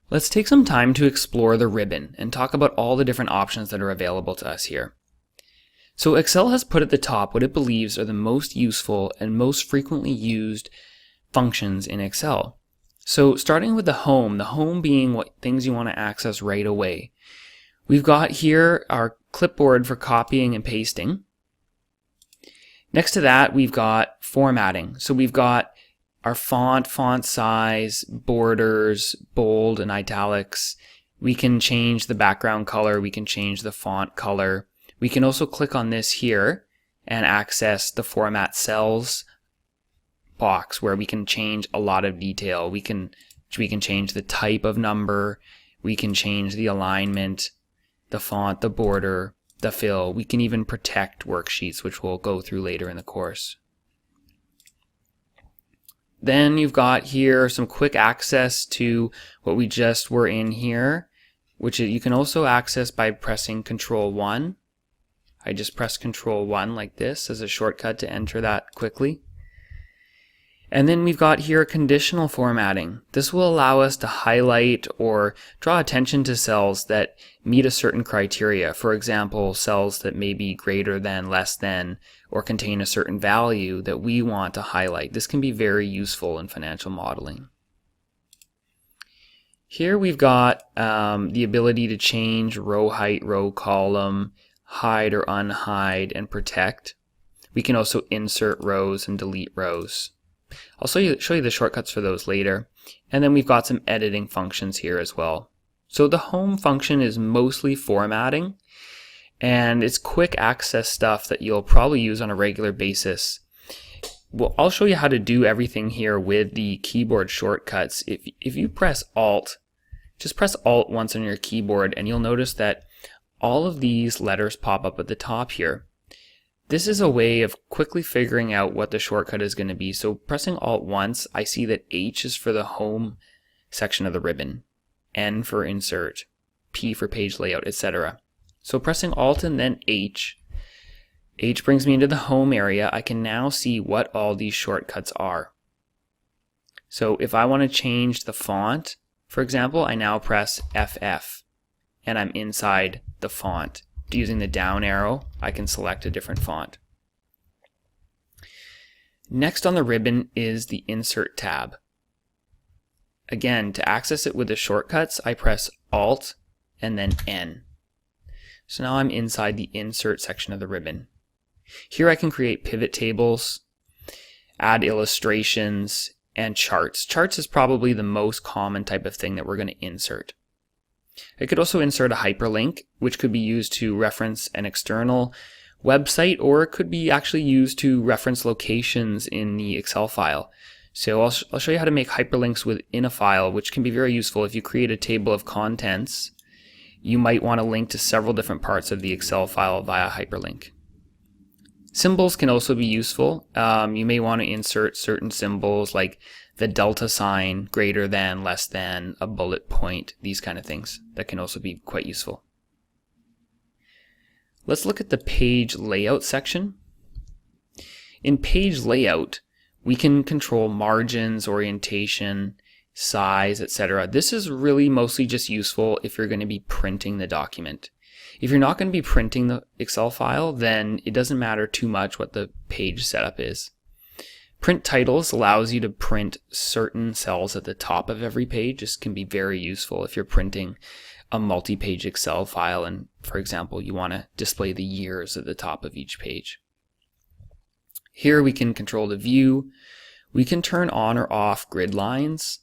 Let's take some time to explore the ribbon and talk about all the different options that are available to us here. So Excel has put at the top what it believes are the most useful and most frequently used functions in Excel. So starting with the home being what things you want to access right away. We've got here our clipboard for copying and pasting. Next to that, we've got formatting. So we've got our font size, borders, bold and italics. We can change the background color. We can change the font color. We can also click on this here and access the format cells box where we can change a lot of detail. We can change the type of number. We can change the alignment, the font, the border, the fill. We can even protect worksheets, which we'll go through later in the course. Then you've got here some quick access to what we just were in here, which you can also access by pressing Control 1. I just press Control 1 like this as a shortcut to enter that quickly. And then we've got here conditional formatting. This will allow us to highlight or draw attention to cells that meet a certain criteria. For example, cells that may be greater than, less than, or contain a certain value that we want to highlight. This can be very useful in financial modeling. Here we've got the ability to change row height, row column, hide or unhide, and protect. We can also insert rows and delete rows. I'll show you the shortcuts for those later. And then we've got some editing functions here as well. So the home function is mostly formatting, and it's quick access stuff that you'll probably use on a regular basis. Well, I'll show you how to do everything here with the keyboard shortcuts. If you press Alt, just press Alt once on your keyboard and you'll notice that all of these letters pop up at the top here. This is a way of quickly figuring out what the shortcut is going to be. So pressing Alt once, I see that H is for the home section of the ribbon, N for insert, P for page layout, etc. So pressing Alt and then H brings me into the home area. I can now see what all these shortcuts are. So if I want to change the font, for example, I now press FF and I'm inside the font. Using the down arrow, I can select a different font. Next on the ribbon is the Insert tab. Again, to access it with the shortcuts, I press Alt and then N. So now I'm inside the Insert section of the ribbon. Here I can create pivot tables, add illustrations, and charts. Charts is probably the most common type of thing that we're going to insert. I could also insert a hyperlink, which could be used to reference an external website, or it could be actually used to reference locations in the Excel file. So I'll show you how to make hyperlinks within a file, which can be very useful. If you create a table of contents, you might want to link to several different parts of the Excel file via hyperlink. Symbols can also be useful. You may want to insert certain symbols like the delta sign, greater than, less than, a bullet point, these kind of things. That can also be quite useful. Let's look at the page layout section. In page layout, we can control margins, orientation, size, etc. This is really mostly just useful if you're going to be printing the document. If you're not going to be printing the Excel file, then it doesn't matter too much what the page setup is. Print titles allows you to print certain cells at the top of every page. This can be very useful if you're printing a multi-page Excel file and, for example, you want to display the years at the top of each page. Here we can control the view. We can turn on or off grid lines.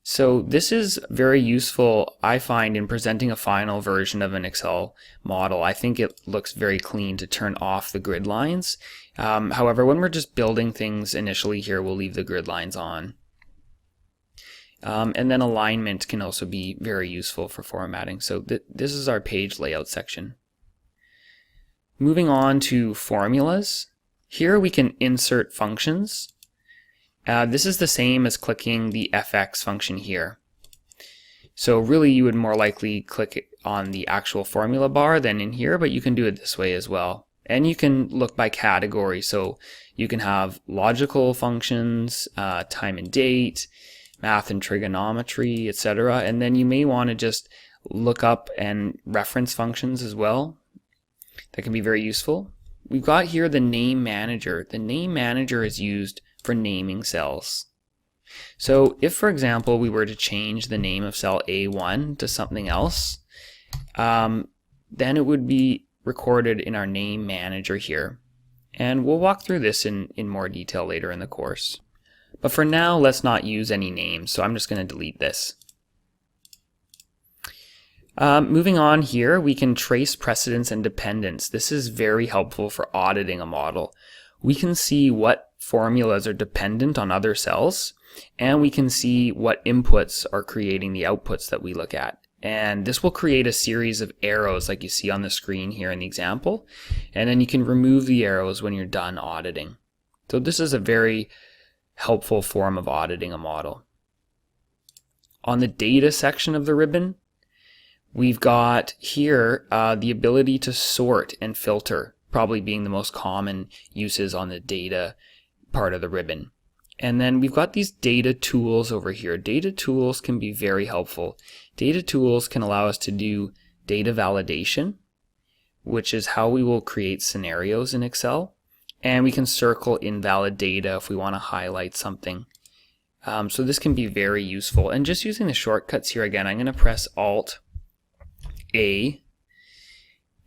So this is very useful, I find, in presenting a final version of an Excel model. I think it looks very clean to turn off the grid lines. However, when we're just building things initially here, we'll leave the grid lines on. And then alignment can also be very useful for formatting. So this is our page layout section. Moving on to formulas. Here we can insert functions. This is the same as clicking the FX function here. So really you would more likely click on the actual formula bar than in here, but you can do it this way as well. And you can look by category, so you can have logical functions, time and date, math and trigonometry, etc. And then you may want to just look up and reference functions as well. That can be very useful. We've got here the name manager. The name manager is used for naming cells. So if, for example, we were to change the name of cell A1 to something else, then it would be recorded in our name manager here. And we'll walk through this in more detail later in the course. But for now, let's not use any names, so I'm just going to delete this. Moving on here, we can trace precedence and dependence. This is very helpful for auditing a model. We can see what formulas are dependent on other cells, and we can see what inputs are creating the outputs that we look at. And this will create a series of arrows like you see on the screen here in the example. And then you can remove the arrows when you're done auditing. So this is a very helpful form of auditing a model. On the data section of the ribbon, we've got here the ability to sort and filter, probably being the most common uses on the data part of the ribbon. And then we've got these data tools over here. Data tools can be very helpful. Data tools can allow us to do data validation, which is how we will create scenarios in Excel. And we can circle invalid data if we want to highlight something. So this can be very useful. And just using the shortcuts here again, I'm going to press Alt-A.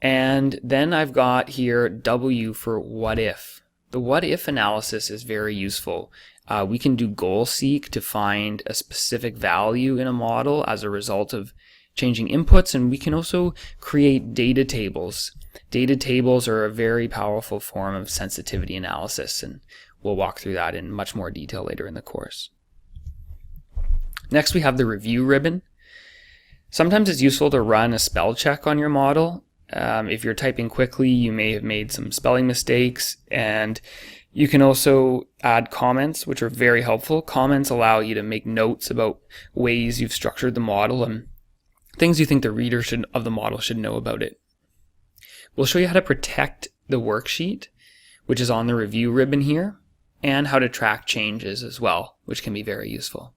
And then I've got here W for what if. The what if analysis is very useful. We can do goal seek to find a specific value in a model as a result of changing inputs, and we can also create data tables. Data tables are a very powerful form of sensitivity analysis, and we'll walk through that in much more detail later in the course. Next, we have the review ribbon. Sometimes it's useful to run a spell check on your model. If you're typing quickly, you may have made some spelling mistakes, and you can also add comments, which are very helpful. Comments allow you to make notes about ways you've structured the model and things you think the reader of the model should know about it. We'll show you how to protect the worksheet, which is on the review ribbon here, and how to track changes as well, which can be very useful.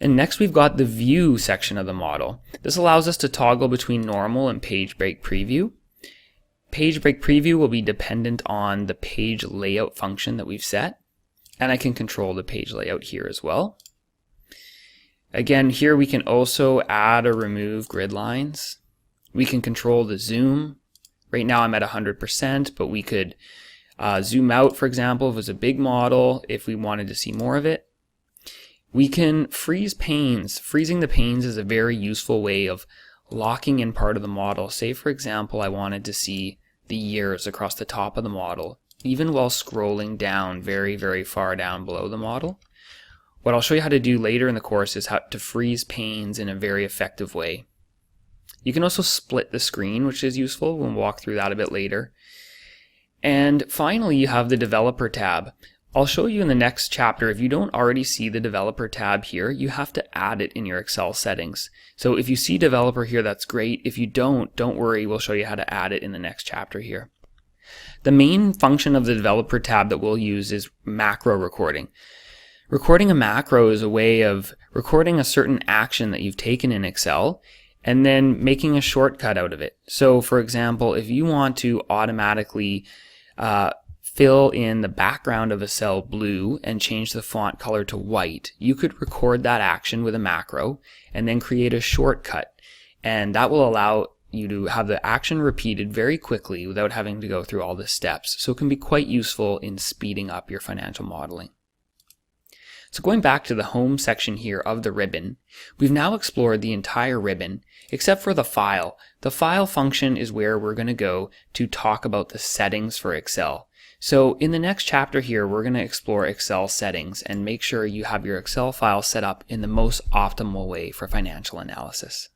And next we've got the view section of the model. This allows us to toggle between normal and page break preview. Page break preview will be dependent on the page layout function that we've set, and I can control the page layout here as well. Again, here we can also add or remove grid lines. We can control the zoom. Right now I'm at 100%, but we could zoom out, for example, if it was a big model, if we wanted to see more of it. We can freeze panes. Freezing the panes is a very useful way of locking in part of the model. Say, for example, I wanted to see the years across the top of the model, even while scrolling down very, very far down below the model. What I'll show you how to do later in the course is how to freeze panes in a very effective way. You can also split the screen, which is useful. We'll walk through that a bit later. And finally, you have the Developer tab. I'll show you in the next chapter. If you don't already see the Developer tab here, you have to add it in your Excel settings. So if you see Developer here, that's great. If you don't worry, we'll show you how to add it in the next chapter here. The main function of the Developer tab that we'll use is macro recording. Recording a macro is a way of recording a certain action that you've taken in Excel and then making a shortcut out of it. So for example, if you want to automatically fill in the background of a cell blue and change the font color to white, you could record that action with a macro and then create a shortcut. And that will allow you to have the action repeated very quickly without having to go through all the steps. So it can be quite useful in speeding up your financial modeling. So going back to the home section here of the ribbon, we've now explored the entire ribbon except for the file. The file function is where we're going to go to talk about the settings for Excel. So in the next chapter here, we're going to explore Excel settings and make sure you have your Excel file set up in the most optimal way for financial analysis.